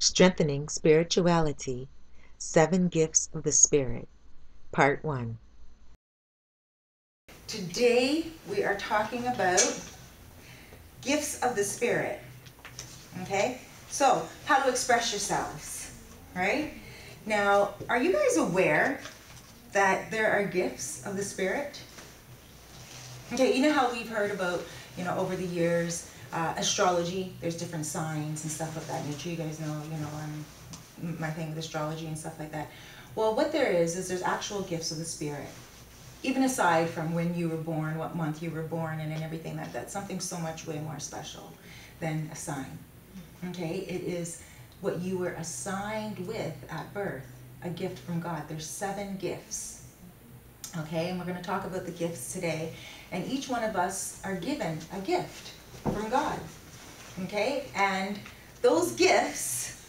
Strengthening Spirituality, 7 Gifts of the Spirit, Part 1. Today we are talking about gifts of the Spirit. Okay? So, how to express yourselves, right? Now, are you guys aware that there are gifts of the Spirit? Okay, you know how we've heard about, over the years, astrology, there's different signs and stuff like that nature. You guys know, my thing with astrology and stuff like that. Well, what there is there's actual gifts of the Spirit. Even aside from when you were born, what month you were born, and everything like that, something so much way more special than a sign. Okay, it is what you were assigned with at birth, a gift from God. There's 7 gifts. Okay, and we're going to talk about the gifts today. And each one of us are given a gift from God. Okay, and those gifts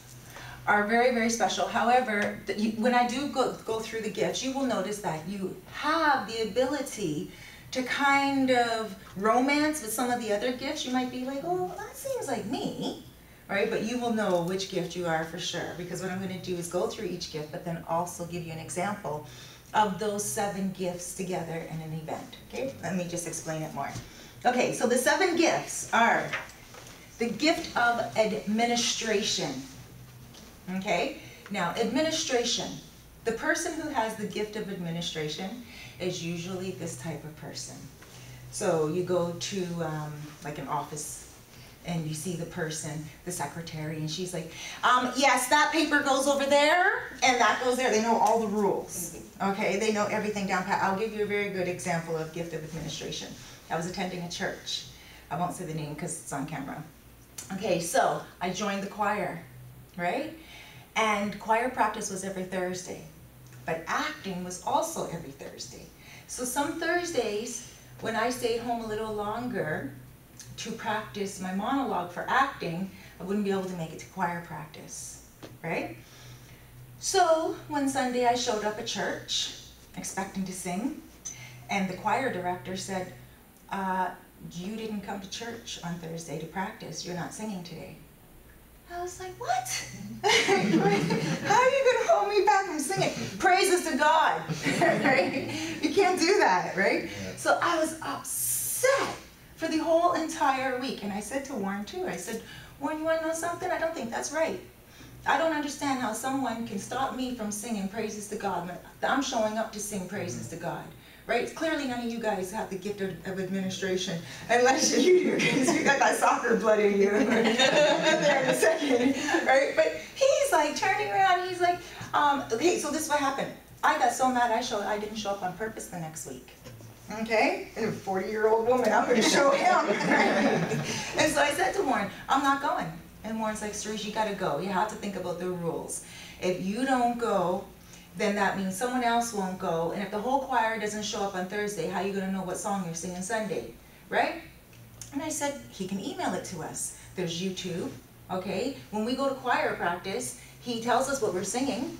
are very, very special. However, when I do go through the gifts, you will notice that you have the ability to kind of romance with some of the other gifts. You might be like, oh, that seems like me, right? But you will know which gift you are for sure, because what I'm going to do is go through each gift, but then also give you an example of those 7 gifts together in an event. Okay, let me just explain it more. Okay, so the 7 gifts are the gift of administration. Okay, now administration. The person who has the gift of administration is usually this type of person. So you go to like an office and you see the person, the secretary, and she's like, yes, that paper goes over there and that goes there. They know all the rules. Okay, they know everything down pat. I'll give you a very good example of gift of administration. I was attending a church. I won't say the name because it's on camera. Okay, so I joined the choir, right? And choir practice was every Thursday, but acting was also every Thursday. So some Thursdays, when I stayed home a little longer to practice my monologue for acting, I wouldn't be able to make it to choir practice, right? So one Sunday I showed up at church expecting to sing, and the choir director said, you didn't come to church on Thursday to practice. You're not singing today. I was like, what? How are you going to hold me back from singing? Praises to God, right? You can't do that, right? So I was upset for the whole entire week. And I said to Warren too, I said, Warren, you want to know something? I don't think that's right. I don't understand how someone can stop me from singing praises to God when I'm showing up to sing praises to God. Right? Clearly none of you guys have the gift of administration, unless you do, because you got that soccer blood in you. There in a second, right? But he's like turning around, he's like, okay, so this is what happened. I got so mad I didn't show up on purpose the next week. Okay? And a 40-year-old woman, I'm going to show him. And so I said to Warren, I'm not going. And Warren's like, Cerise, you got to go. You have to think about the rules. If you don't go, then that means someone else won't go. And if the whole choir doesn't show up on Thursday, how are you going to know what song you're singing Sunday, right? And I said, he can email it to us. There's YouTube, okay? When we go to choir practice, he tells us what we're singing,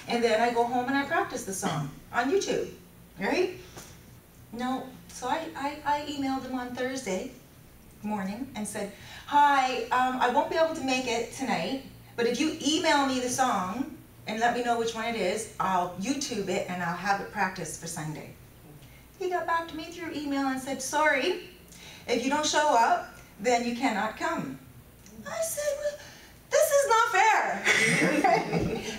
and then I go home and I practice the song on YouTube, right? No, so I emailed him on Thursday morning and said, hi, I won't be able to make it tonight, but if you email me the song, and let me know which one it is, I'll YouTube it and I'll have it practiced for Sunday. He got back to me through email and said, sorry, if you don't show up, then you cannot come. I said, well, this is not fair.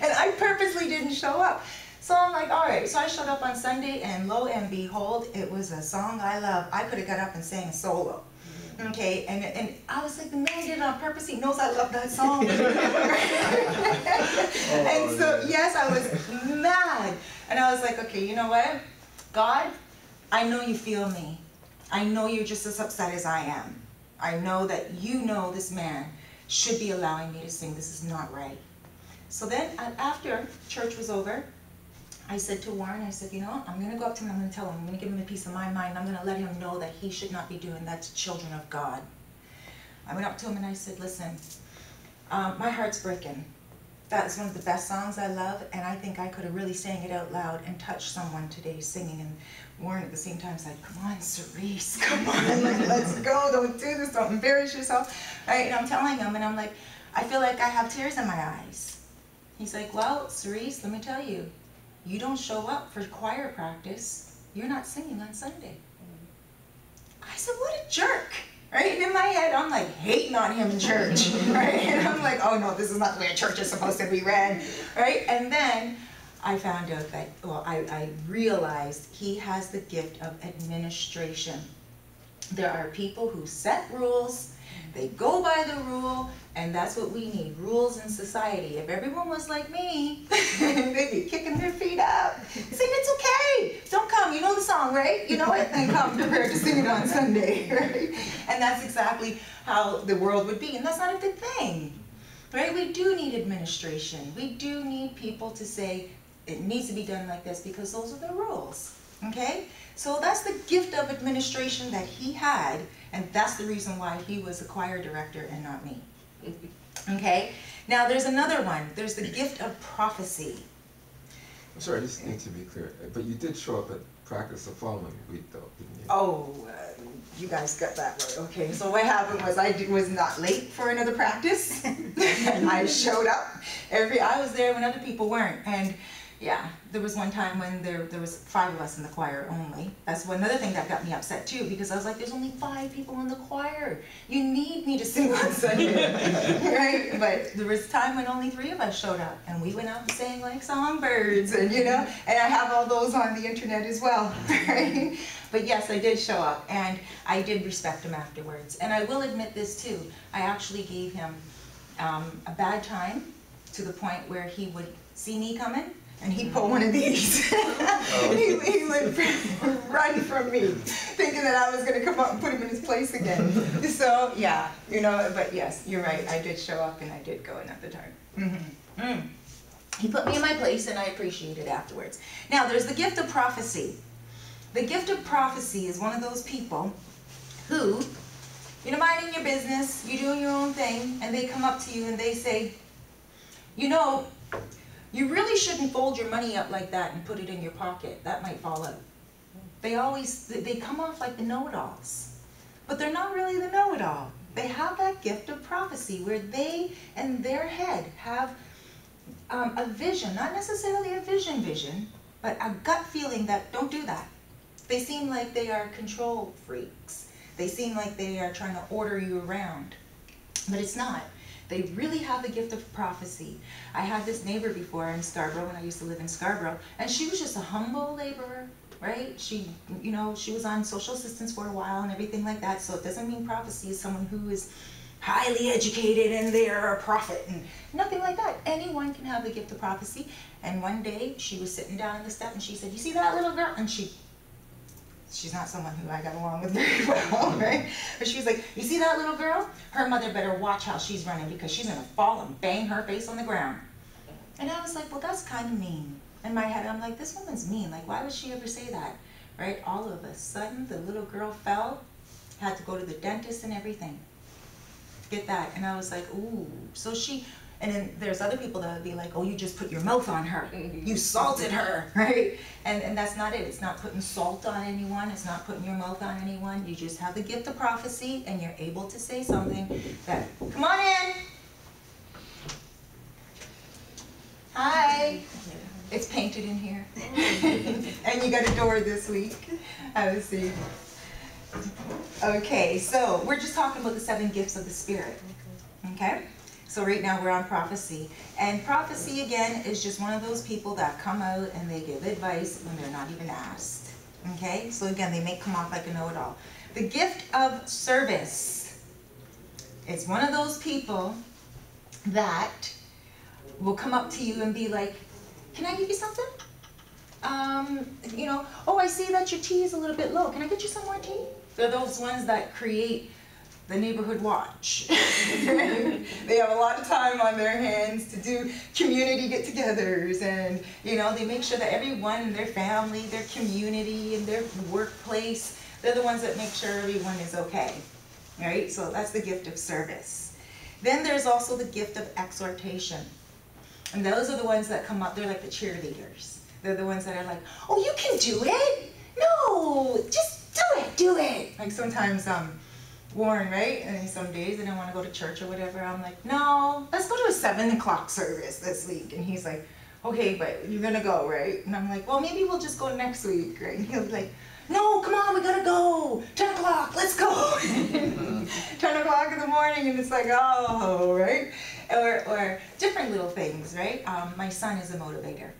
And I purposely didn't show up. So I'm like, all right. So I showed up on Sunday, and lo and behold, it was a song I love. I could have got up and sang a solo. Okay, and I was like, the man did it on purpose. He knows I love that song. And so, yes, I was mad. And I was like, okay, you know what? God, I know you feel me. I know you're just as upset as I am. I know that you know this man should be allowing me to sing. This is not right. So then, after church was over, I said to Warren, I said, you know, I'm going to go up to him, I'm going to tell him, I'm going to give him a piece of my mind, I'm going to let him know that he should not be doing that to children of God. I went up to him and I said, listen, my heart's breaking. That's one of the best songs I love, and I think I could have really sang it out loud and touched someone today singing. And Warren at the same time is like, come on, Cerise, come on, let's go, don't do this, don't embarrass yourself. Right? And I'm telling him, and I'm like, I feel like I have tears in my eyes. He's like, well, Cerise, let me tell you, you don't show up for choir practice. You're not singing on Sunday. I said, what a jerk. Right? And in my head, I'm like hating on him in church. Right? And I'm like, oh no, this is not the way a church is supposed to be ran. Right? And then I found out that, well, I realized he has the gift of administration. There are people who set rules, they go by the rule, and that's what we need, rules in society. If everyone was like me, they'd be kicking their feet up, saying, it's okay, don't come, you know the song, right? You know it, and come prepared to sing it on Sunday, right? And that's exactly how the world would be, and that's not a good thing, right? We do need administration. We do need people to say, it needs to be done like this because those are the rules, okay? So that's the gift of administration that he had, and that's the reason why he was the choir director and not me. Okay? Now there's another one. There's the gift of prophecy. I'm sorry, I just need to be clear. But you did show up at practice the following week, though, didn't you? Oh, you guys got that right. Okay, so what happened was I was not late for another practice, and I showed up. I was there when other people weren't, and yeah, there was one time when there was 5 of us in the choir only. That's another thing that got me upset too, because I was like, there's only 5 people in the choir. You need me to sing on Sunday, right? But there was a time when only 3 of us showed up, and we went out and sang like songbirds, and you know, and I have all those on the internet as well, right? But yes, I did show up, and I did respect him afterwards. And I will admit this too, I actually gave him a bad time to the point where he would see me coming, and he'd pull one of these. He would run from me, thinking that I was going to come up and put him in his place again. So, yeah, you know, but yes, you're right. I did show up and I did go another time. He put me in my place and I appreciate it afterwards. Now, there's the gift of prophecy. The gift of prophecy is one of those people who, you're minding your business, you're doing your own thing, and they come up to you and they say, you know, you really shouldn't fold your money up like that and put it in your pocket. That might fall out. They come off like the know-it-alls. But they're not really the know-it-all. They have that gift of prophecy where they, in their head, have a vision. Not necessarily a vision, but a gut feeling that, don't do that. They seem like they are control freaks. They seem like they are trying to order you around. But it's not. They really have the gift of prophecy. I had this neighbor before in Scarborough when I used to live in Scarborough, and she was just a humble laborer, right? She, you know, she was on social assistance for a while and everything like that, so it doesn't mean prophecy is someone who is highly educated and they are a prophet and nothing like that. Anyone can have the gift of prophecy. And one day she was sitting down on the step and she said, you see that little girl? And she's not someone who I got along with very well, right? But she was like, you see that little girl? Her mother better watch how she's running because she's going to fall and bang her face on the ground. And I was like, well, that's kind of mean. In my head, I'm like, this woman's mean. Like, why would she ever say that? Right? All of a sudden, the little girl fell, had to go to the dentist and everything. Get that? And I was like, ooh. So she... And then there's other people that would be like, oh, you just put your mouth on her. You salted her, right? And that's not it. It's not putting salt on anyone. It's not putting your mouth on anyone. You just have the gift of prophecy, and you're able to say something that, come on in. Hi. It's painted in here. And you got a door this week. Have a seat. Okay, so we're just talking about the 7 gifts of the Spirit. Okay? So right now we're on prophecy. And prophecy, again, is just one of those people that come out and they give advice when they're not even asked. Okay? So again, they may come off like a know-it-all. The gift of service. It's one of those people that will come up to you and be like, can I give you something? You know, oh, I see that your tea is a little bit low. Can I get you some more tea? They're those ones that create the neighborhood watch. They have a lot of time on their hands to do community get-togethers, and you know, they make sure that everyone in their family, their community, and their workplace, they're the ones that make sure everyone is okay. Right? So that's the gift of service. Then there's also the gift of exhortation. And those are the ones that come up, they're like the cheerleaders. They're the ones that are like, oh, you can do it. No, just do it. Like sometimes Warren, right? And some days I didn't want to go to church or whatever. I'm like, no, let's go to a 7 o'clock service this week. And he's like, okay, but you're gonna go, right? And I'm like, well, maybe we'll just go next week, right? And he'll be like, no, come on, we gotta go. 10 o'clock, let's go. 10 o'clock in the morning, and it's like, oh, right? Or different little things, right? My son is a motivator.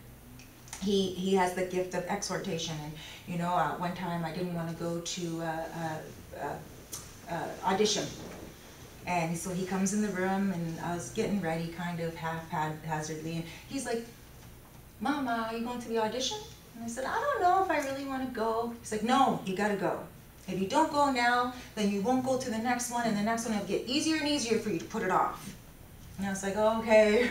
He has the gift of exhortation, and you know, one time I didn't want to go to audition, and so he comes in the room, and I was getting ready kind of haphazardly, and he's like, Mama, are you going to the audition? And I said, I don't know if I really want to go. He's like, no, you gotta go. If you don't go now, then you won't go to the next one, and the next one will get easier and easier for you to put it off. And I was like, oh, okay.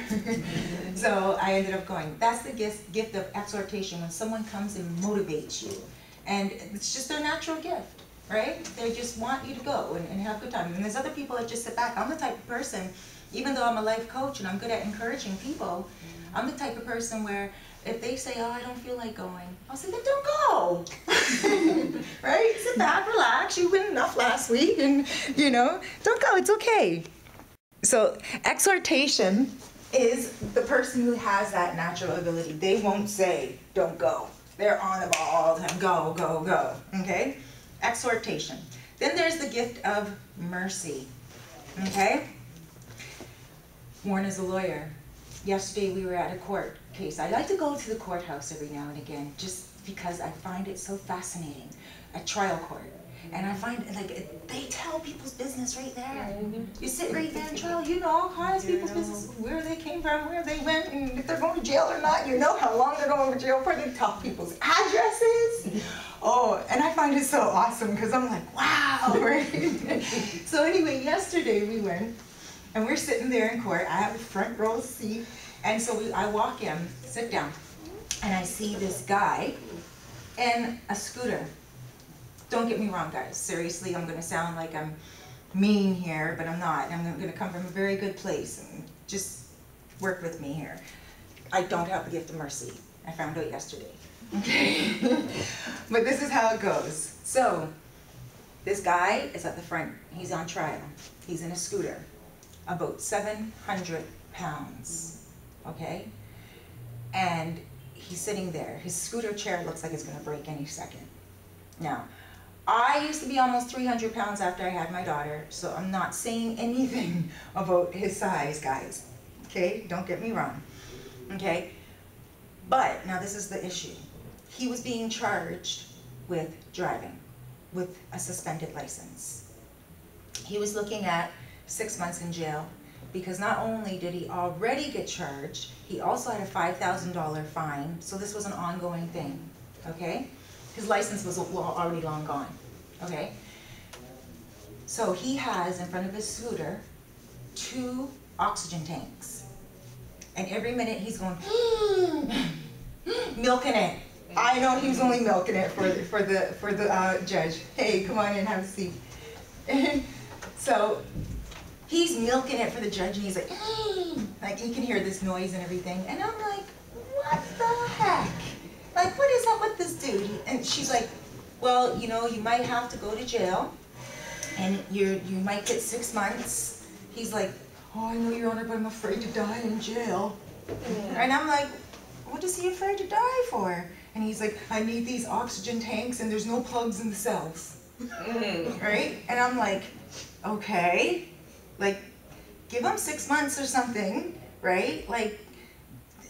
So I ended up going. That's the gift of exhortation, when someone comes and motivates you. And it's just their natural gift, right? They just want you to go and have a good time. And there's other people that just sit back. I'm the type of person, even though I'm a life coach and I'm good at encouraging people, I'm the type of person where if they say, oh, I don't feel like going, I'll say, then don't go. Right? Sit back, relax. You win enough last week, and, you know, don't go. It's okay. So exhortation is the person who has that natural ability. They won't say, don't go. They're on the ball all the time. Go, go, go. Okay? Exhortation. Then there's the gift of mercy. Okay? Warren is a lawyer. Yesterday we were at a court case. I like to go to the courthouse every now and again just because I find it so fascinating. A trial court. And I find, like, they tell people's business right there. You sit right there in trial, you know all kinds of people's business, where they came from, where they went, and if they're going to jail or not. You know how long they're going to jail for. They tell people's addresses. Oh, and I find it so awesome because I'm like, wow, right? So anyway, yesterday we went, and we're sitting there in court. I have a front row seat, and so I walk in, sit down, and I see this guy in a scooter. Don't get me wrong, guys. Seriously, I'm going to sound like I'm mean here, but I'm not. I'm going to come from a very good place, and just work with me here. I don't have the gift of mercy. I found out yesterday. Okay? But this is how it goes. So, this guy is at the front. He's on trial. He's in a scooter. About 700 pounds. Okay? And he's sitting there. His scooter chair looks like it's going to break any second. Now, I used to be almost 300 pounds after I had my daughter, so I'm not saying anything about his size, guys. Okay? Don't get me wrong. Okay? But, now this is the issue. He was being charged with driving, with a suspended license. He was looking at 6 months in jail, because not only did he already get charged, he also had a $5,000 fine, so this was an ongoing thing. Okay? His license was already long gone, okay? So he has in front of his scooter 2 oxygen tanks. And every minute he's going, milking it. I know he was only milking it for the judge. Hey, come on in, have a seat. And so he's milking it for the judge, and he's like you can hear this noise and everything. And I'm like, what the heck? Like, what is up with this dude? And she's like, well, you know, you might have to go to jail, and you might get 6 months. He's like, oh, I know, Your Honor, but I'm afraid to die in jail. And I'm like, what is he afraid to die for? And he's like, I need these oxygen tanks, and there's no plugs in the cells. Right? And I'm like, okay, like, give him 6 months or something, right? Like,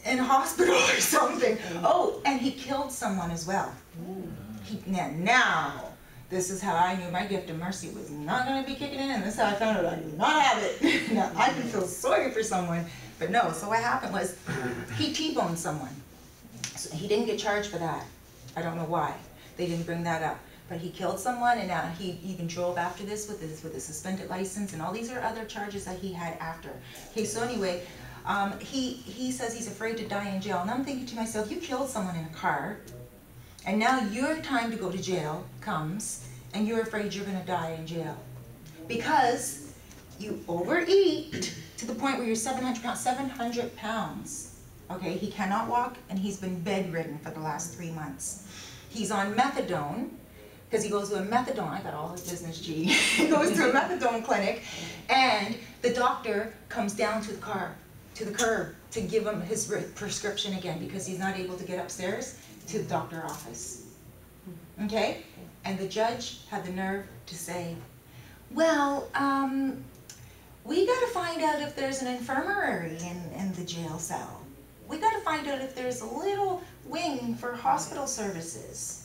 in a hospital or something. Oh, and he killed someone as well. Now, this is how I knew my gift of mercy was not going to be kicking in, and this is how I found out I did not have it. Now, I can feel sorry for someone, but no. So what happened was, he T-boned someone. So he didn't get charged for that. I don't know why. They didn't bring that up. But he killed someone, and now he even drove after this with a suspended license, and all these are other charges that he had after. Okay, so anyway, he says he's afraid to die in jail, and I'm thinking to myself, you killed someone in a car, and now your time to go to jail comes, and you're afraid you're going to die in jail. Because you overeat to the point where you're 700 pounds. 700 pounds. Okay, he cannot walk, and he's been bedridden for the last 3 months. He's on methadone, because he goes to a methadone. I got all his business, G. He goes to a methadone clinic, and the doctor comes down to the curb to give him his prescription again because he's not able to get upstairs to the doctor's office. Okay? And the judge had the nerve to say, well, we got to find out if there's an infirmary in the jail cell. We got to find out if there's a little wing for hospital services.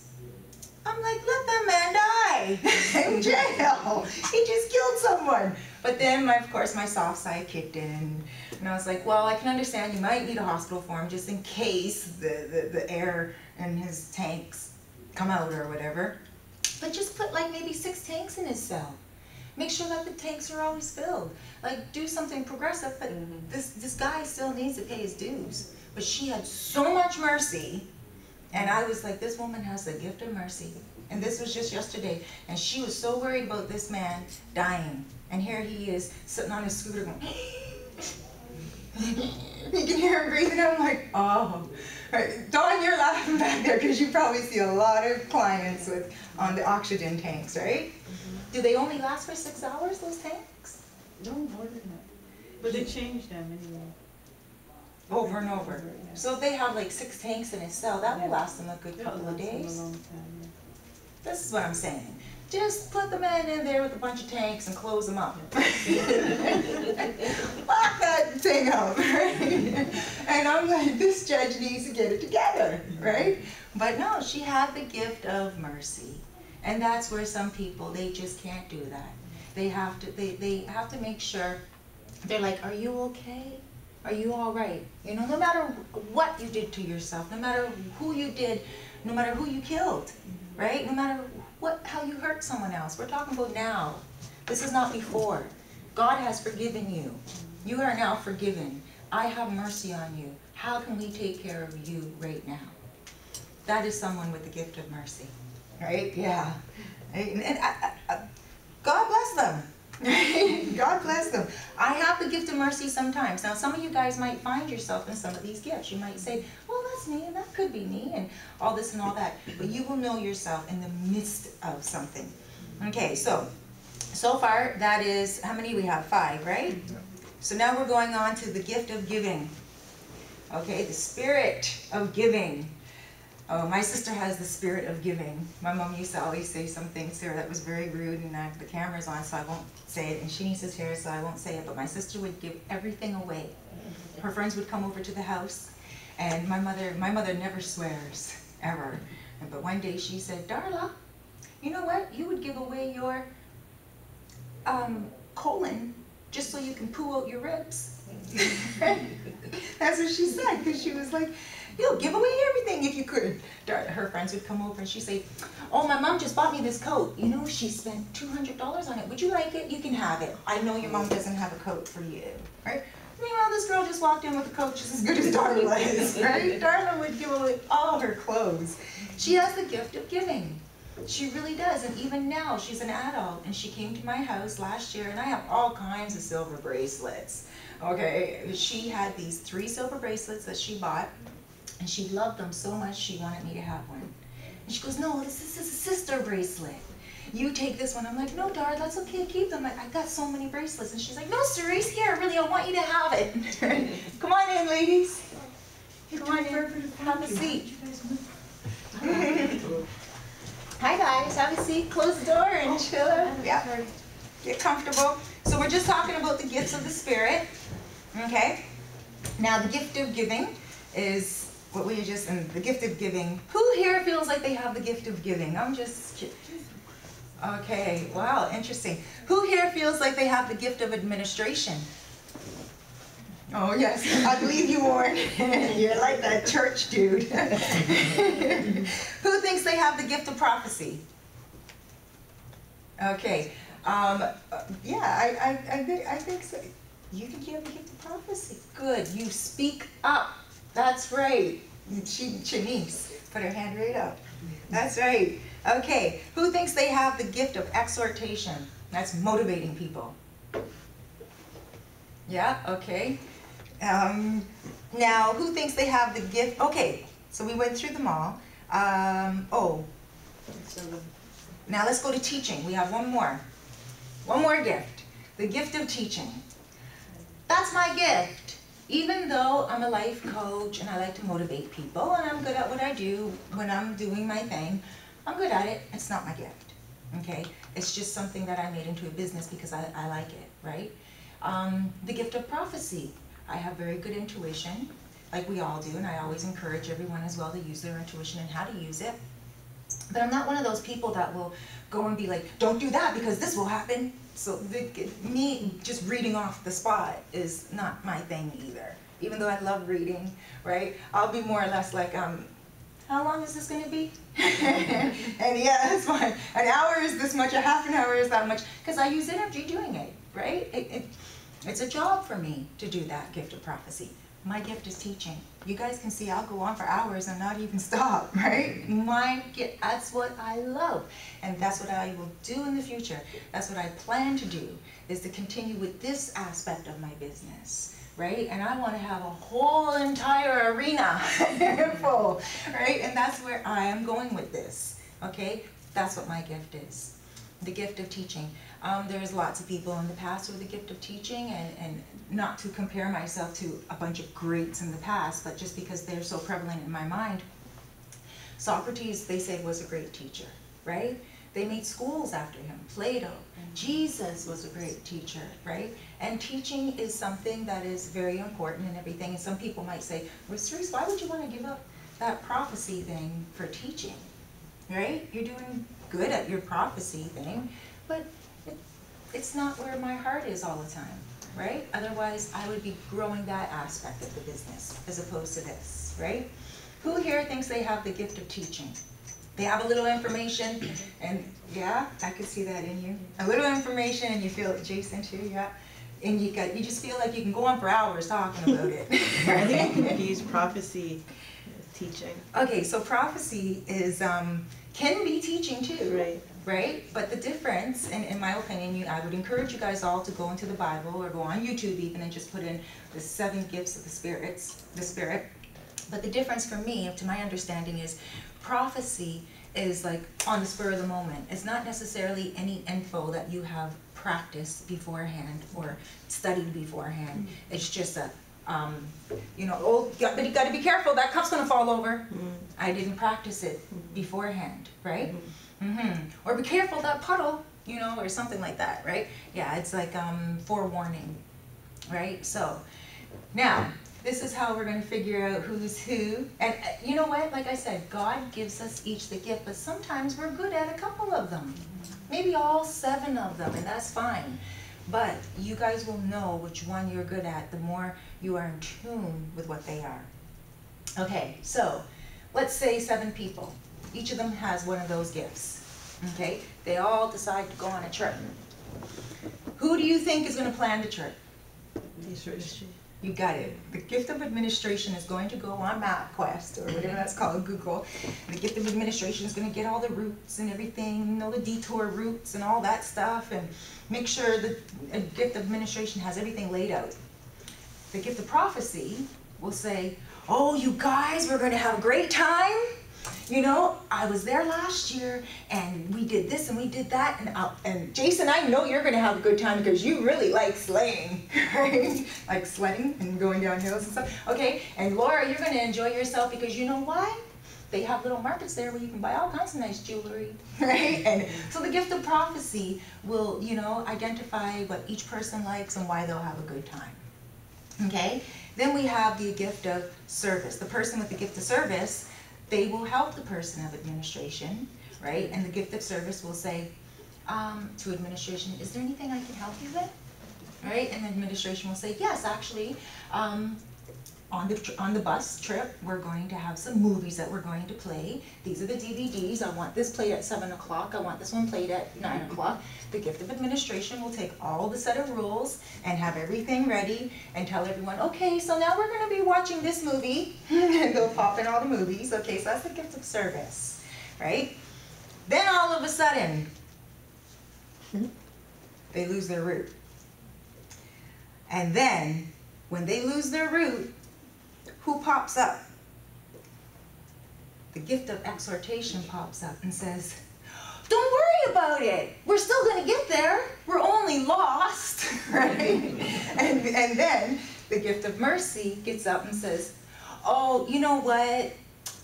I'm like, let that man die in jail. He just killed someone. But then, of course, my soft side kicked in. And I was like, well, I can understand you might need a hospital for him just in case the air in his tanks come out or whatever. But just put like maybe 6 tanks in his cell. Make sure that the tanks are always filled. Like, do something progressive, but this guy still needs to pay his dues. But she had so much mercy. And I was like, this woman has the gift of mercy. And this was just yesterday. And she was so worried about this man dying. And here he is sitting on his scooter going, you can hear him breathing. I'm like, oh. Right. Dawn, you're laughing back there because you probably see a lot of clients on the oxygen tanks, right? Do they only last for 6 hours, those tanks? No, more than that. But they change them anyway. Over and over. Yeah. So if they have like 6 tanks in his cell, that will last them a good That'll couple of last them days. a long time, yeah. This is what I'm saying. Just put the man in there with a bunch of tanks and close them up. Lock that thing up, right? And I'm like, this judge needs to get it together, right? But no, she had the gift of mercy. And that's where some people, they just can't do that. They have to make sure, they're like, are you okay? Are you all right? You know, no matter what you did to yourself, no matter who you did, no matter who you killed, right? No matter how you hurt someone else. We're talking about now. This is not before. God has forgiven you. You are now forgiven. I have mercy on you. How can we take care of you right now? That is someone with the gift of mercy, right? Yeah. And God bless them. God bless them. I have the gift of mercy sometimes. Now, some of you guys might find yourself in some of these gifts. You might say, well, that's me, and that could be me, and all this and all that. But you will know yourself in the midst of something. Okay, so far, that is, how many we have? 5, right? So now we're going on to the gift of giving. Okay, the spirit of giving. Oh, my sister has the spirit of giving. My mom used to always say something to her that was very rude, and the camera's on, so I won't say it. And she needs his hair, so I won't say it. But my sister would give everything away. Her friends would come over to the house, and my mother never swears, ever. But one day she said, Darla, you know what? You would give away your colon just so you can poo out your ribs. That's what she said, because she was like, you'll give away everything if you could. Her friends would come over and she'd say, oh, my mom just bought me this coat. You know, she spent $200 on it. Would you like it? You can have it. I know your mom doesn't have a coat for you, right? Meanwhile, this girl just walked in with a coat just as good as Darla is, right? Darla would give away all her clothes. She has the gift of giving. She really does. And even now, she's an adult. And she came to my house last year, and I have all kinds of silver bracelets. Okay, she had these 3 silver bracelets that she bought. And she loved them so much, she wanted me to have one. And she goes, no, this is a sister bracelet. You take this one. I'm like, no, Dar, that's okay, keep them. I got so many bracelets. And she's like, no, Cerise, here, really, I want you to have it. Come on in, ladies. Come on in, have a seat. Hi, guys, have a seat, close the door and chill out. Yeah, get comfortable. So we're just talking about the gifts of the Spirit, okay? Now, the gift of giving is what we just, and the gift of giving. Who here feels like they have the gift of giving? I'm just kidding. Okay, wow, interesting. Who here feels like they have the gift of administration? Oh, yes, I believe you, Warren. You're like that church dude. Who thinks they have the gift of prophecy? Okay, yeah, I think so. You think you have the gift of prophecy? Good, you speak up. That's right. Shanice put her hand right up. That's right. Okay, who thinks they have the gift of exhortation? That's motivating people. Yeah, okay. Now, who thinks they have the gift? Okay, so we went through them all. Now let's go to teaching. We have one more. One more gift. The gift of teaching. That's my gift. Even though I'm a life coach and I like to motivate people and I'm good at what I do when I'm doing my thing, I'm good at it. It's not my gift. Okay? It's just something that I made into a business because I like it, right? The gift of prophecy. I have very good intuition, like we all do, and I always encourage everyone as well to use their intuition and how to use it. But I'm not one of those people that will go and be like, don't do that because this will happen. So me just reading off the spot is not my thing either. Even though I love reading, right? I'll be more or less like, how long is this going to be? And yeah, that's fine. An hour is this much, a half an hour is that much. Because I use energy doing it, right? It's a job for me to do that gift of prophecy. My gift is teaching. You guys can see I'll go on for hours and not even stop, right? That's what I love. And that's what I will do in the future. That's what I plan to do, is to continue with this aspect of my business, right? And I want to have a whole entire arena full, right? And that's where I am going with this, okay? That's what my gift is, the gift of teaching. There's lots of people in the past with the gift of teaching, and not to compare myself to a bunch of greats in the past, but just because they're so prevalent in my mind. Socrates, they say, was a great teacher, right? They made schools after him. Plato. Jesus was a great teacher, right? And teaching is something that is very important and everything. And some people might say, well, Cerise, why would you want to give up that prophecy thing for teaching, right? You're doing good at your prophecy thing, but it's not where my heart is all the time, right? Otherwise, I would be growing that aspect of the business as opposed to this, right? Who here thinks they have the gift of teaching? They have a little information, and yeah, I could see that in you. A little information, and you feel it, Jason too, yeah. And you just feel like you can go on for hours talking about it. I think I confuse prophecy with teaching. Okay, so prophecy is can be teaching too. Right. Right? But the difference, in my opinion, I would encourage you guys all to go into the Bible or go on YouTube even and just put in the 7 gifts of the Spirit. But the difference for me, to my understanding, is prophecy is like on the spur of the moment. It's not necessarily any info that you have practiced beforehand or studied beforehand. It's just a, you know, but you got to be careful, that cup's going to fall over. I didn't practice it beforehand, right? Or be careful, that puddle, you know, or something like that, right? Yeah, it's like forewarning, right? So now, this is how we're going to figure out who's who. And you know what? Like I said, God gives us each the gift, but sometimes we're good at a couple of them. Maybe all 7 of them, and that's fine. But you guys will know which one you're good at the more you are in tune with what they are. Okay, so let's say 7 people. Each of them has one of those gifts. Okay, they all decide to go on a trip. Who do you think is going to plan the trip? You got it. The gift of administration is going to go on MapQuest or whatever that's called, Google. The gift of administration is going to get all the routes and everything, you know, the detour routes and all that stuff, and make sure the gift of administration has everything laid out. The gift of prophecy will say, oh, you guys, we're going to have a great time. You know, I was there last year, and we did this and we did that, and Jason, I know you're going to have a good time because you really like sleighing, right? Like sledding and going down hills and stuff. Okay, and Laura, you're going to enjoy yourself because you know why? They have little markets there where you can buy all kinds of nice jewelry, right? And so the gift of prophecy will, you know, identify what each person likes and why they'll have a good time. Okay? Then we have the gift of service. The person with the gift of service, they will help the person of administration, right? And the gift of service will say to administration, is there anything I can help you with? Right? And the administration will say, yes, actually, on the bus trip, we're going to have some movies that we're going to play. These are the DVDs. I want this played at 7 o'clock. I want this one played at 9 o'clock. The gift of administration will take all the set of rules and have everything ready and tell everyone, okay, so now we're going to be watching this movie. And they'll pop in all the movies. Okay, so that's the gift of service, right? Then all of a sudden, they lose their route. And then, when they lose their route, who pops up? The gift of exhortation pops up and says, don't worry about it. We're still going to get there. We're only lost, right? And then the gift of mercy gets up and says, oh, you know what?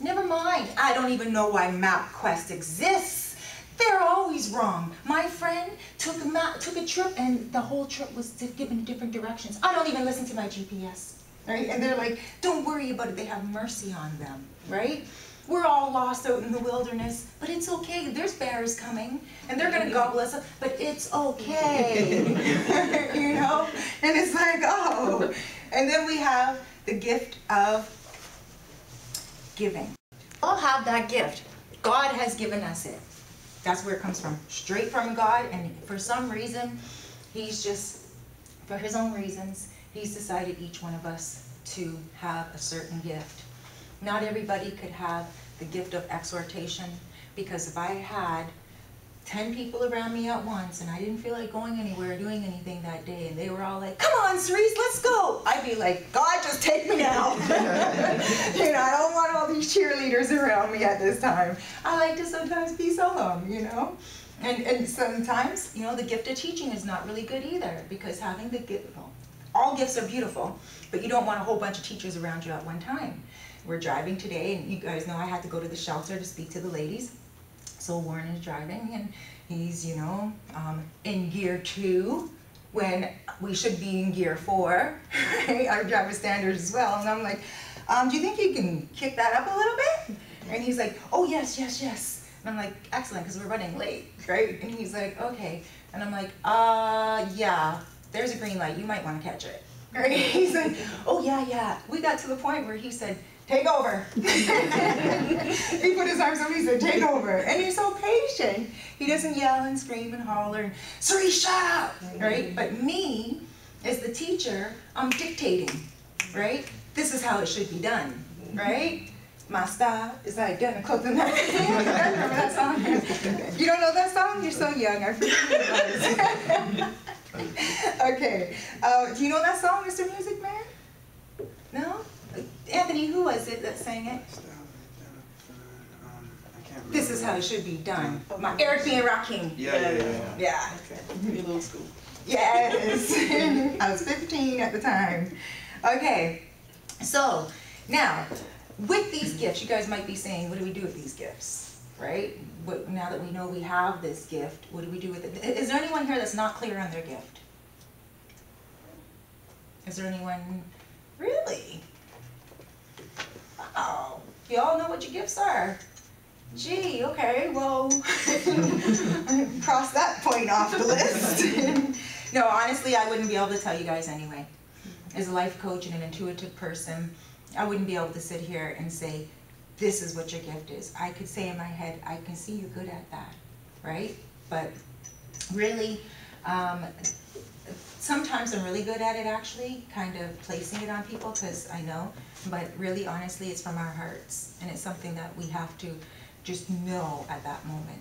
Never mind. I don't even know why MapQuest exists. They're always wrong. My friend took a trip and the whole trip was given different directions. I don't even listen to my GPS, right? And they're like, don't worry about it. They have mercy on them, right? We're all lost out in the wilderness, but it's okay. There's bears coming, and they're going to gobble us up, but it's okay, you know? And it's like, oh. And then we have the gift of giving. All have that gift. God has given us it. That's where it comes from, straight from God, and for some reason, he's just, for his own reasons, he's decided each one of us to have a certain gift. Not everybody could have the gift of exhortation, because if I had 10 people around me at once and I didn't feel like going anywhere or doing anything that day, and they were all like, come on, Cerise, let's go. I'd be like, God, just take me now. You know, I don't want all these cheerleaders around me at this time. I like to sometimes be solo, you know. And sometimes, you know, the gift of teaching is not really good either, because having the gift, well, all gifts are beautiful, but you don't want a whole bunch of teachers around you at one time. We're driving today, and you guys know I had to go to the shelter to speak to the ladies. So Warren is driving, and he's, you know, in gear 2 when we should be in gear 4. Right? Our driver standards as well. And I'm like, do you think you can kick that up a little bit? And he's like, oh, yes, yes, yes. And I'm like, excellent, because we're running late, right? And he's like, okay. And I'm like, yeah, there's a green light. You might want to catch it. Right? He's like, oh, yeah, yeah. We got to the point where he said, take over. He put his arms on me and said, take over. And he's so patient. He doesn't yell and scream and holler and, Cerise, shut up, right? But me, as the teacher, I'm dictating, right? This is how it should be done, right? My style is like getting close to that. Remember that song? You don't know that song? You're so young. I forget. Okay. Do you know that song, Mr. Music Man? No? Anthony, who was it that sang it? This is how it should be done. My Eric B. and Rakim. Yeah. Okay. You're old school. Yes. I was 15 at the time. Okay. So, now, with these gifts, you guys might be saying, what do we do with these gifts? Right? Now that we know we have this gift, what do we do with it? Is there anyone here that's not clear on their gift? Is there anyone? Really? Oh, you all know what your gifts are. Gee, okay, well, cross that point off the list. No, honestly, I wouldn't be able to tell you guys anyway. As a life coach and an intuitive person, I wouldn't be able to sit here and say, this is what your gift is. I could say in my head, I can see you're good at that, right? But really, sometimes I'm really good at it actually, kind of placing it on people because I know, but really honestly it's from our hearts, and it's something that we have to just know at that moment.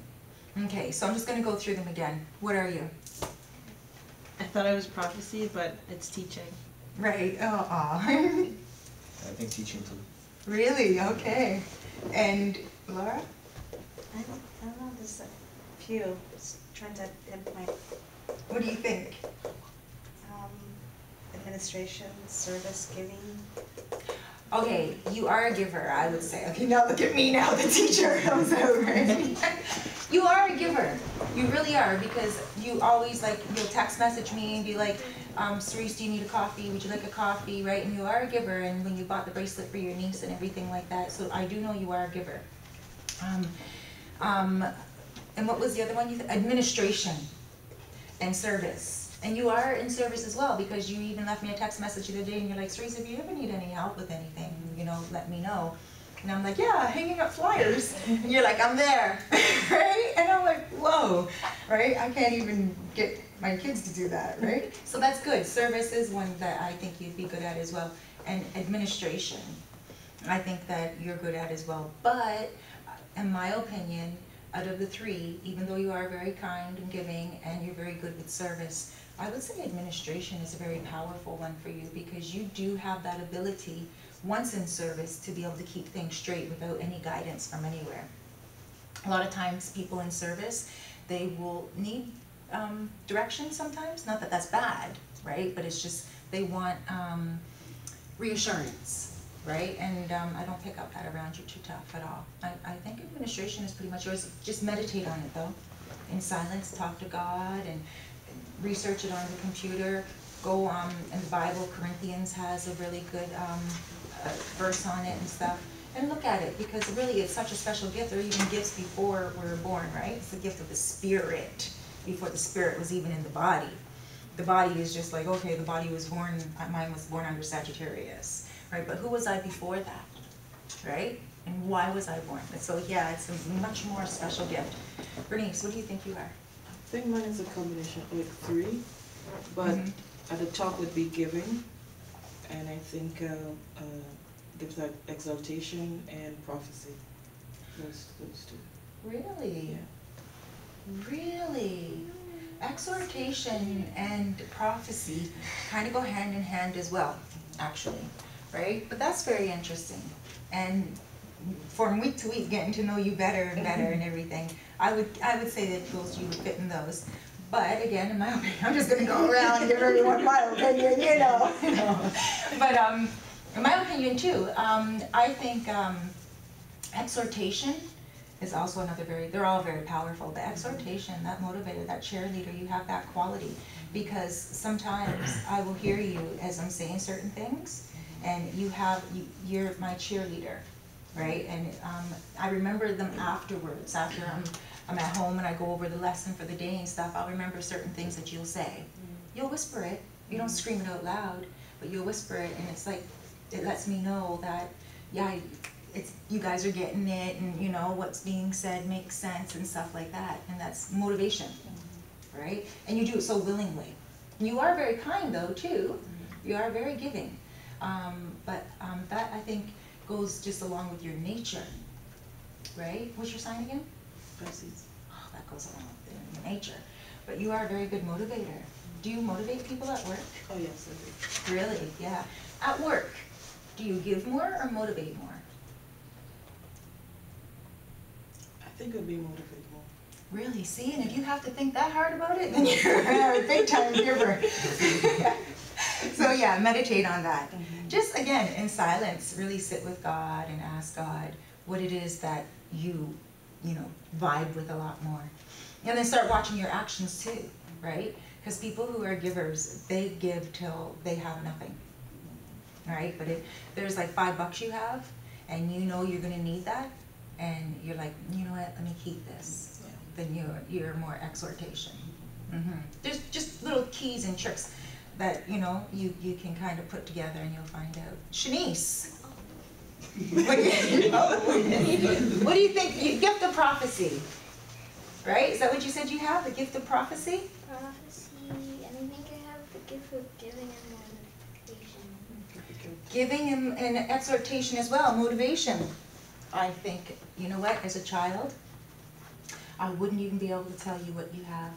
Okay, so I'm just going to go through them again. What are you? I thought I was prophecy, but it's teaching. Right, I think teaching too. Really? Okay. And Laura? I don't know, there's a few. Just trying to pinpoint. What do you think? Administration, service, giving. Okay, you are a giver, I would say. Okay, now look at me now, the teacher comes out, right? You are a giver. You really are, because you always, like, you'll text message me and be like, Cerise, do you need a coffee? Would you like a coffee, right? And you are a giver, and when you bought the bracelet for your niece and everything like that, so I do know you are a giver. And what was the other one? Administration and service. And you are in service as well, because you even left me a text message the other day and you're like, Cerise, if you ever need any help with anything, you know, let me know. And I'm like, yeah, hanging up flyers. And you're like, I'm there, right? And I'm like, whoa, right? I can't even get my kids to do that, right? So that's good. Service is one that I think you'd be good at as well. And administration, I think that you're good at as well. But in my opinion, out of the three, even though you are very kind and giving and you're very good with service, I would say administration is a very powerful one for you, because you do have that ability, once in service, to be able to keep things straight without any guidance from anywhere. A lot of times people in service, they will need direction sometimes. Not that that's bad, right? But it's just they want reassurance, right? And I don't pick up that around you too tough at all. I think administration is pretty much yours. Just meditate on it though. In silence, talk to God and research it on the computer. Go in the Bible, Corinthians has a really good verse on it and stuff. And look at it, because really it's such a special gift. There are even gifts before we were born, right? It's the gift of the Spirit, before the Spirit was even in the body. The body is just like, okay, the body was born, mine was born under Sagittarius, right? But who was I before that, right? And why was I born? And so yeah, it's a much more special gift. Bernice, what do you think you are? I think mine is a combination of like three, but at the top would be giving, and I think gives like exaltation and prophecy. Those two. Really? Yeah. Really? Exhortation and prophecy kind of go hand in hand as well, actually, right? But that's very interesting. And from week to week, getting to know you better and better and everything, I would say that those you would fit in those. But again, in my opinion, I'm just going to go around and give everyone my opinion, you know. But in my opinion too, I think exhortation is also another they're all very powerful, but exhortation, that motivator, that cheerleader, you have that quality. Because sometimes I will hear you as I'm saying certain things, and you're my cheerleader, right? And I remember them afterwards, after I'm at home and I go over the lesson for the day and stuff, I'll remember certain things that you'll say. You'll whisper it, you don't scream it out loud, but you'll whisper it, and it's like, it lets me know that, yeah, you guys are getting it, and you know what's being said makes sense and stuff like that, and that's motivation, right? And you do it so willingly. You are very kind though too. You are very giving, but that I think goes just along with your nature, right? What's your sign again? Pisces. Oh, that goes along with your nature. But you are a very good motivator. Do you motivate people at work? Oh yes, I do. Really? Yeah. At work, do you give more or motivate more? I think it would be motivate more. Really? See, and if you have to think that hard about it, then you're a big time giver. So yeah, meditate on that. Just again, in silence, really sit with God and ask God what it is that you vibe with a lot more. And then start watching your actions too, right? Because people who are givers, they give till they have nothing, right? But if there's like $5 you have, and you know you're gonna need that, and you're like, you know what, let me keep this, then you're more exhortation. There's just little keys and tricks that you can kind of put together, and you'll find out. Shanice, what do you think? Gift of prophecy, right? Is that what you said you have? The gift of prophecy? Prophecy, and I think I have the gift of giving and motivation. Giving and exhortation as well, motivation. I think, you know what, as a child, I wouldn't even be able to tell you what you have,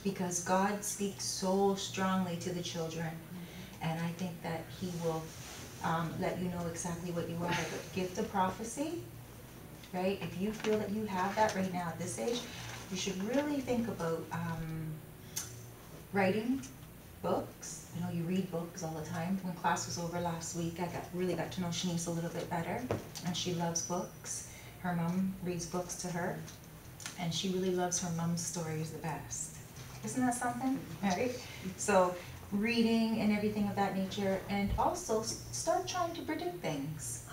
because God speaks so strongly to the children, and I think that He will let you know exactly what you are. But gift of prophecy, right? If you feel that you have that right now at this age, you should really think about writing books. I know you read books all the time. When class was over last week, I really got to know Shanice a little bit better, and she loves books. Her mom reads books to her, and she really loves her mom's stories the best. Isn't that something? Right? So reading and everything of that nature, and also start trying to predict things.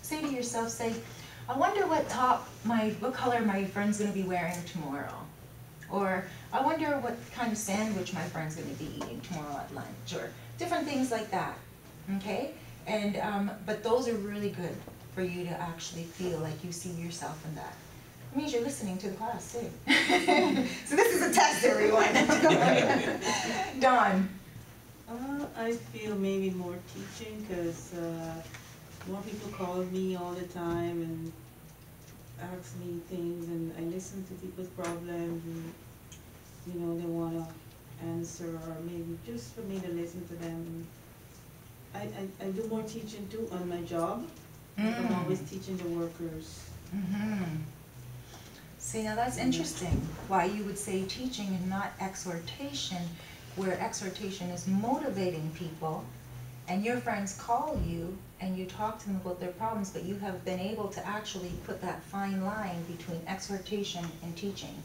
Say to yourself, I wonder what color my friend's going to be wearing tomorrow. Or I wonder what kind of sandwich my friend's going to be eating tomorrow at lunch, or different things like that, okay? And but those are really good for you to actually feel like you see yourself in that. It means you're listening to the class too. So this is a test, everyone. Dawn. I feel maybe more teaching, because more people call me all the time and ask me things, and I listen to people's problems, and they want to answer, or maybe just for me to listen to them. And I do more teaching too on my job. I'm always teaching the workers. See, now that's interesting, why you would say teaching and not exhortation, where exhortation is motivating people, and your friends call you and you talk to them about their problems, but you have been able to actually put that fine line between exhortation and teaching.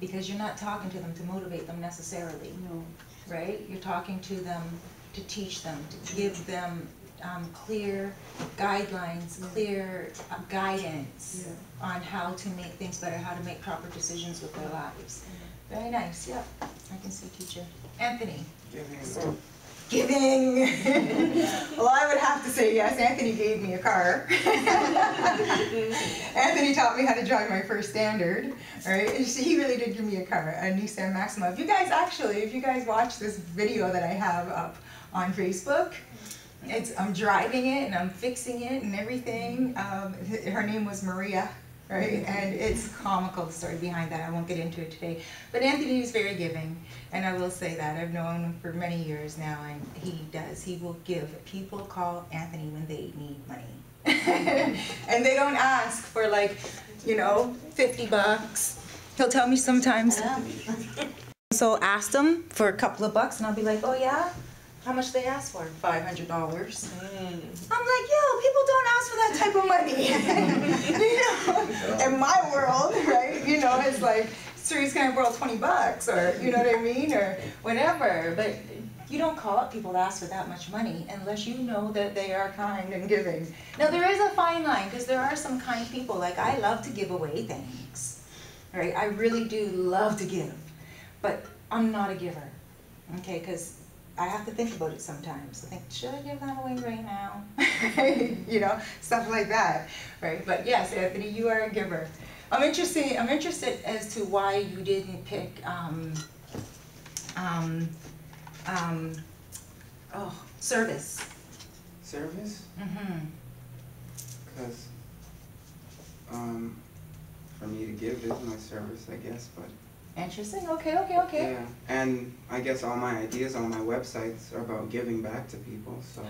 Because you're not talking to them to motivate them necessarily, No. right? You're talking to them to teach them, to give them clear guidelines, clear guidance on how to make things better, how to make proper decisions with their lives. Very nice, yeah. I can see, teacher. Anthony. Giving. Well, I would have to say yes. Anthony gave me a car. Anthony taught me how to drive my first Standard. Right? He really did give me a car, a Nissan Maxima. If you guys watch this video that I have up on Facebook, I'm driving it and I'm fixing it and everything. Her name was Maria. Right? And it's comical, the story behind that. I won't get into it today. But Anthony is very giving, and I will say that. I've known him for many years now, and he does. He will give. People call Anthony when they need money. And they don't ask for, like, you know, $50. He'll tell me sometimes. So ask them for a couple of bucks, and I'll be like, oh yeah? How much they ask for? $500. I'm like, yo, people don't ask for that type of money. You know, in my world, right? You know, it's like, Cerise, can I borrow $20? Or, you know what I mean? Or whatever. But you don't call up people to ask for that much money unless you know that they are kind and giving. Now, there is a fine line, because there are some kind people. Like, I love to give away things. Right? I really do love to give. But I'm not a giver. Okay? Because I have to think about it sometimes. I think, should I give that away right now? You know, stuff like that, right? But yes, Anthony, you are a giver. I'm interested as to why you didn't pick service. Service? Mm-hmm. Because for me to give is my service, I guess, but Interesting. Okay. yeah, and I guess all my ideas on my websites are about giving back to people, so.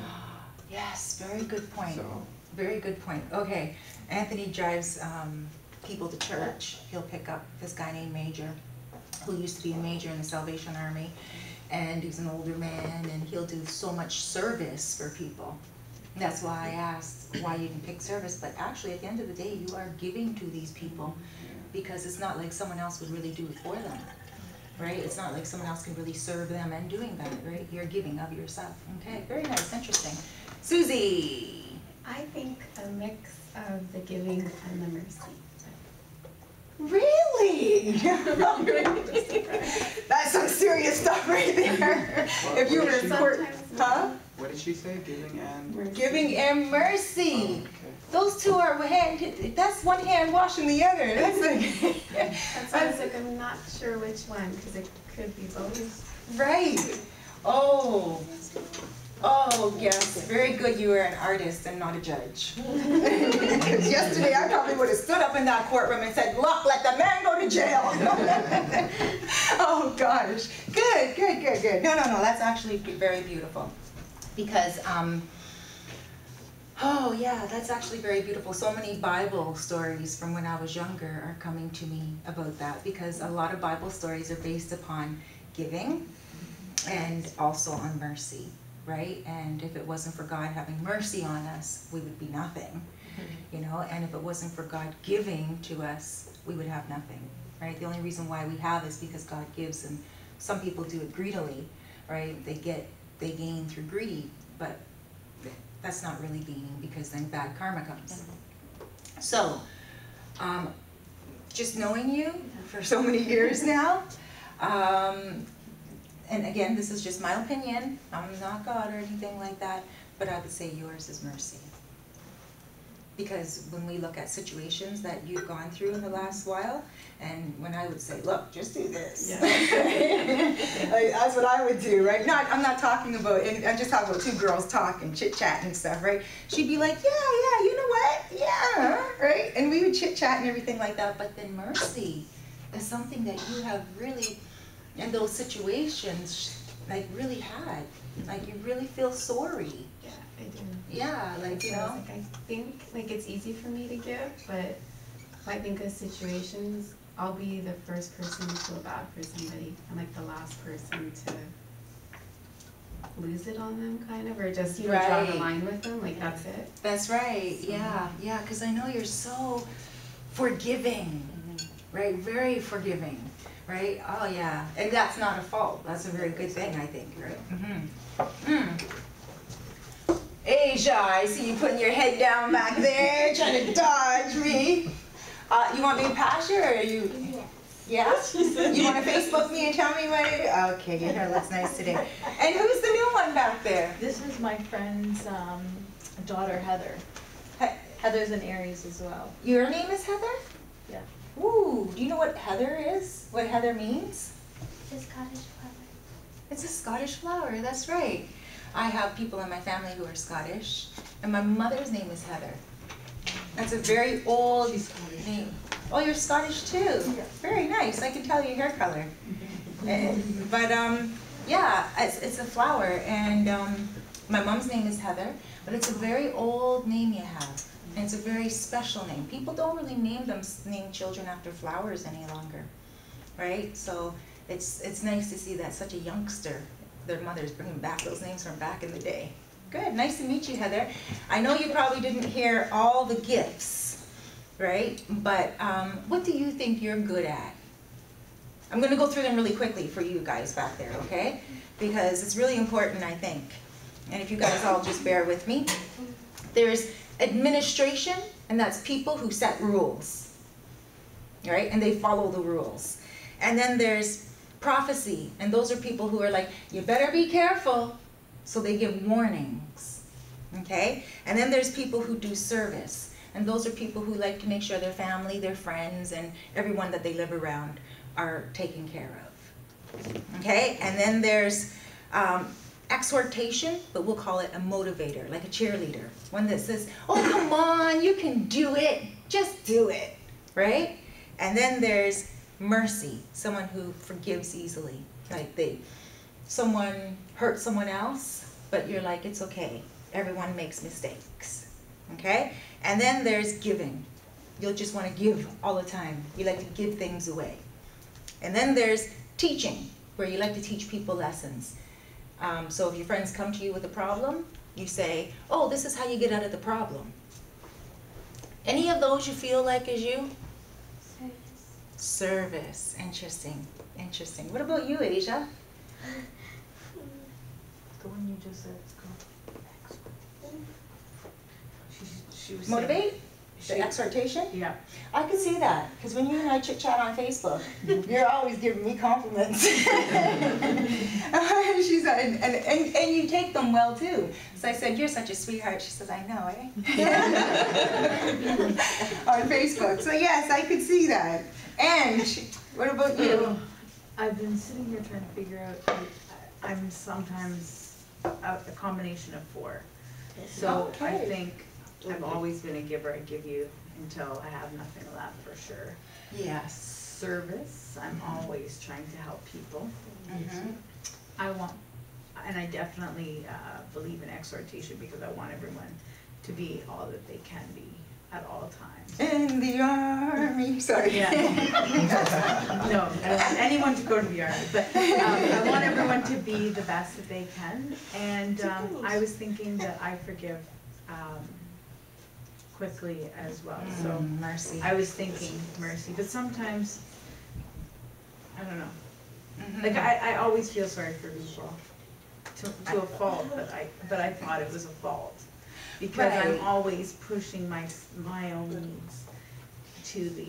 Yes, very good point. So. Very good point. Okay, Anthony drives people to church. He'll pick up this guy named Major, who used to be a major in the Salvation Army, and he's an older man, and he'll do so much service for people. That's why I asked why you didn't pick service, but actually at the end of the day, you are giving to these people. Because it's not like someone else would really do it for them, right? It's not like someone else can really serve them and doing that, right? You're giving of yourself. Okay, very nice, interesting. Susie. I think a mix of the giving and the mercy. Really? That's some serious stuff right there. If you were in court, huh? What did she say? Giving and mercy? Giving and mercy. Oh, okay. Those two are that's one hand washing the other. That's like. That's why I was like, I'm not sure which one, because it could be both. Right. Oh, yes. Very good. You are an artist and not a judge. Yesterday, I probably would have stood up in that courtroom and said, "Look, let the man go to jail." Oh gosh. Good. No. That's actually very beautiful, because oh yeah, that's actually very beautiful. So many Bible stories from when I was younger are coming to me about that, because a lot of Bible stories are based upon giving and also on mercy, right? And if it wasn't for God having mercy on us, we would be nothing, you know? And if it wasn't for God giving to us, we would have nothing, right? The only reason why we have is because God gives, and some people do it greedily, right? They gain through greedy, but that's not really gaining, because then bad karma comes. So, just knowing you for so many years now, and again, this is just my opinion, I'm not God or anything like that, but I would say yours is mercy. Because when we look at situations that you've gone through in the last while, and when I would say, look, just do this. Yeah. Like, that's what I would do, right? I'm not talking about, I'm just talking about two girls talking, chit-chat and stuff, right? She'd be like, yeah, you know what? Yeah, right? And we would chit-chat and everything like that, but then mercy is something that you have really, in those situations, like really had. Like you really feel sorry. Yeah, I do. Yeah, like, you know. Like, I think like it's easy for me to give, but I think of situations, I'll be the first person to feel bad for somebody and like the last person to lose it on them, kind of, or just, you know, draw the Right. line with them, like that's it. That's right, yeah, yeah, because I know you're so forgiving, right? Very forgiving, right? Oh, yeah, and that's not a fault. That's a very good thing, I think, right? Asia, I see you putting your head down back there, trying to dodge me. You want me to pass you, or are you? Yes. Yeah? You want to Facebook me and tell me what it is? Okay, your hair looks nice today. And who's the new one back there? This is my friend's daughter, Heather. Heather's an Aries as well. Your name is Heather? Yeah. Ooh, do you know what Heather is? What Heather means? The Scottish flower. It's a Scottish flower, that's right. I have people in my family who are Scottish, and my mother's name is Heather. That's a very old name. Oh, you're Scottish too? Yeah. Very nice. I can tell your hair color. But yeah, it's a flower, and my mom's name is Heather, but it's a very old name you have, and it's a very special name. People don't really name children after flowers any longer, right? So it's nice to see that such a youngster, their mother's bringing back those names from back in the day. Good, nice to meet you, Heather. I know you probably didn't hear all the gifts, right? But what do you think you're good at? I'm gonna go through them really quickly for you guys back there, okay? Because it's really important, I think. And if you guys all just bear with me. There's administration, and that's people who set rules, right? And they follow the rules. And then there's prophecy, and those are people who are like, you better be careful, so they give warnings, okay? And then there's people who do service, and those are people who like to make sure their family, their friends, and everyone that they live around are taken care of, okay? And then there's exhortation, but we'll call it a motivator, like a cheerleader, one that says, oh, come on, you can do it, just do it, right? And then there's mercy, someone who forgives easily, like someone hurt someone else, but you're like, it's okay, everyone makes mistakes, okay? And then there's giving. You'll just want to give all the time. You like to give things away. And then there's teaching, where you like to teach people lessons. So if your friends come to you with a problem, you say, oh, this is how you get out of the problem. Any of those you feel like is you? Service. Interesting. Interesting. What about you, Asia? The one you just said. She was Motivate? saying- The exhortation? Yeah. I can see that, because when you and I chit chat on Facebook, you're always giving me compliments. She's and you take them well too. So I said, you're such a sweetheart. She says, I know, eh? On Facebook. So yes, I could see that. And what about you? I've been sitting here trying to figure out, I'm sometimes a combination of 4. So I Okay. think I've always been a giver. I give you until I have nothing left, for sure. Yes. Service, I'm always trying to help people. Mhm. And I definitely believe in exhortation, because I want everyone to be all that they can be at all times. In the army. Sorry. Yeah. No, I don't want anyone to go to the army, but I want everyone to be the best that they can. And I was thinking that I forgive quickly as well. So mercy. I was thinking mercy, but sometimes, I don't know. Mhm. Like I always feel sorry for people to a fault, but I thought it was a fault. Because Right. I'm always pushing my own needs to the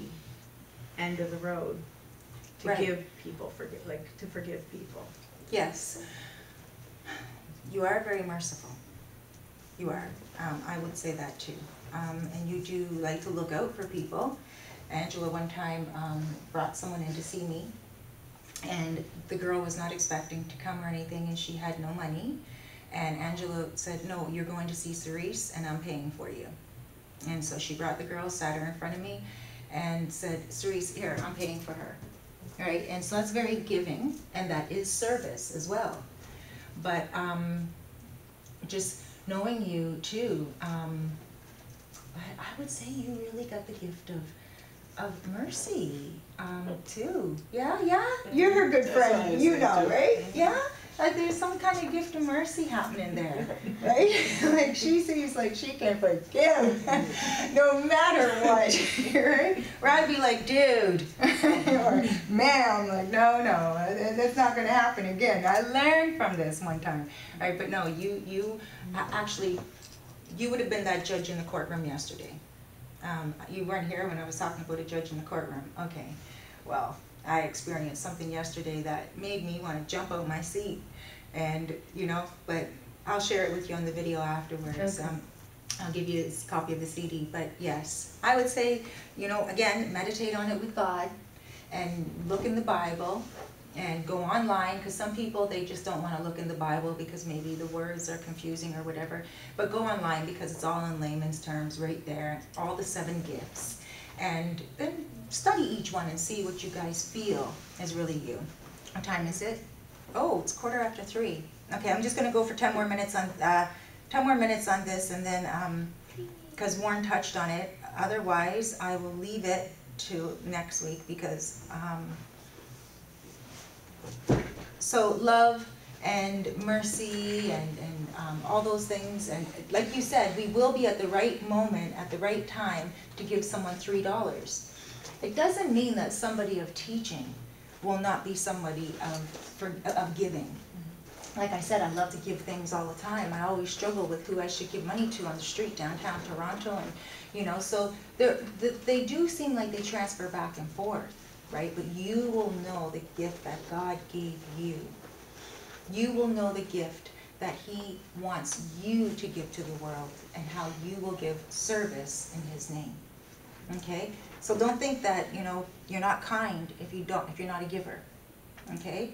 end of the road to Right. give people, to forgive people. Yes. You are very merciful. You are. I would say that too. And you do like to look out for people. Angela one time brought someone in to see me, and the girl was not expecting to come or anything, and she had no money. And Angela said, no, you're going to see Cerise, and I'm paying for you. And so she brought the girl, sat her in front of me, and said, Cerise, here, I'm paying for her. All right, and so that's very giving, and that is service as well. But just knowing you too, I would say you really got the gift of of mercy, too. Yeah, yeah? You're her good That's what I friend, was you know, thinking. right? Yeah? Like there's some kind of gift of mercy happening there, right? Like she seems like she can forgive no matter what, right? Where I'd be like, dude, or ma'am, like, no, that's not gonna happen again. I learned from this one time, right? But no, you actually, you would have been that judge in the courtroom yesterday. You weren't here when I was talking about a judge in the courtroom. Okay, well, I experienced something yesterday that made me want to jump out my seat, and you know, but I'll share it with you on the video afterwards. Okay. I'll give you a copy of the CD, but yes, I would say, you know, again, meditate on it with God, and look in the Bible, and go online, because some people, they just don't want to look in the Bible because maybe the words are confusing or whatever, but go online because it's all in layman's terms right there, all the 7 gifts, and then study each one and see what you guys feel is really you. What time is it? Oh, it's 3:15. Okay, I'm just going to go for 10 more minutes on 10 more minutes on this, and then because Warren touched on it. Otherwise, I will leave it to next week because so love and mercy and all those things, and like you said, we will be at the right moment, at the right time to give someone $3. It doesn't mean that somebody of teaching will not be somebody of giving. Like I said, I love to give things all the time. I always struggle with who I should give money to on the street downtown Toronto, and you know, so they do seem like they transfer back and forth, right? But you will know the gift that God gave you. You will know the gift that He wants you to give to the world, and how you will give service in His name. Okay? So don't think that, you know, you're not kind if you're not a giver. Okay?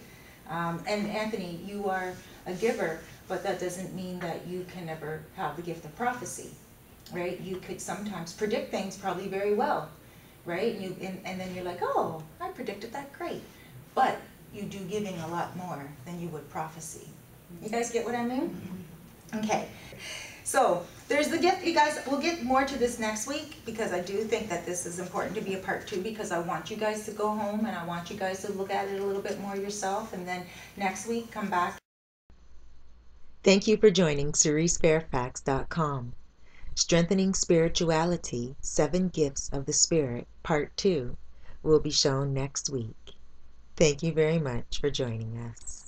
And Anthony, you are a giver, but that doesn't mean that you can never have the gift of prophecy, right? You could sometimes predict things probably very well, right? And then you're like, oh, I predicted that, great. But you do giving a lot more than you would prophecy. You guys get what I mean? Okay. So there's the gift, you guys. We'll get more to this next week because I do think that this is important to be a part 2, because I want you guys to go home and I want you guys to look at it a little bit more yourself, and then next week come back. Thank you for joining CeriseFairfax.com. Strengthening Spirituality, 7 Gifts of the Spirit, Part 2 will be shown next week. Thank you very much for joining us.